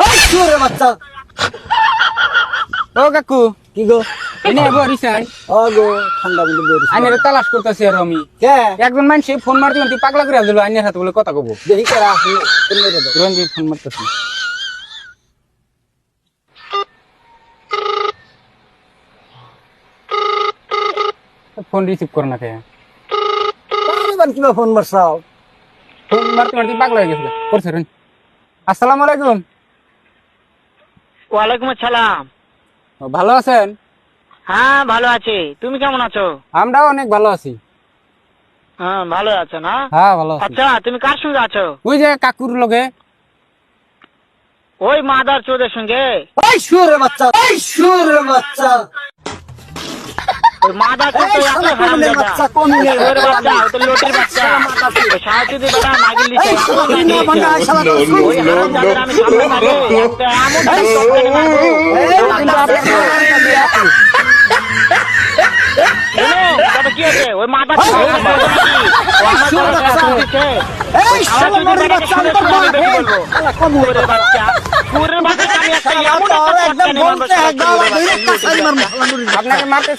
ওই শুয়োরের বাচ্চা। ও কাকু কি গো? এনে বরিসাই ও গো, ঠান্ডা মধ্যে বেরিয়েছি। আইনের তালাশ করতেছি আর আমি কে? একজন মানুষ ফোন মারতে মারতে পাগলা করে দিল আইনের হাতে বলে কথা কব দেখি কারা আসলে ফোন মেরে দাও। রঞ্জিত ফোন মারতেছি ফোন রিসিভ করে না কে এবার কিবা ফোন মারছাও? ফোন মারতে মারতে পাগলা হয়ে গেছিল করছে রঞ্জিত। আসসালামু আলাইকুম। ওয়ালাইকুম আসসালাম। ও, ভালো আছেন? হ্যাঁ ভালো আছি, তুমি কেমন আছো? আমরাও অনেক ভালো আছি। হ্যাঁ ভালো আছো না? হ্যাঁ ভালো আছি। আচ্ছা তুমি কার সঙ্গে আছো? ওই যে কাকুর লগে। ওই মাদার চোদের সঙ্গে? ওই শুয়োরের বাচ্চা, ওই শুয়োরের বাচ্চা। ওই মাদার চোদ তো এই এত শালা হারাম কমিনের দাদা। বাচ্চা, কমিনের ওর বাচ্চা, ও তো লোটের বাচ্চা। ওই সাহায্যে বেটা নাগিল দিছে, এই শালা এমন কমিনের নাগিল বাচ্চা, দিছে। শালা তো ওই শুয়োরের হারাম বাচ্চা। দাদার আমি সামনে থাকে, একটা এমন চটকানি মারবো। শোনো, তবে কি আছে? ওই মাদার চোদ ও আমার কথা দিচ্ছে। এই শালা মরির বাচ্চা, আমি তোর বাপ, এই শালা কমিনের ওরে বাচ্চা, ওরে বাচ্চা, আমি একটা এমন একটা একদম চটকানি মারবো, বলতে একদম ধরে কাছারি মারবো, শালা মরির বাচ্চা। আপনাকে মারতে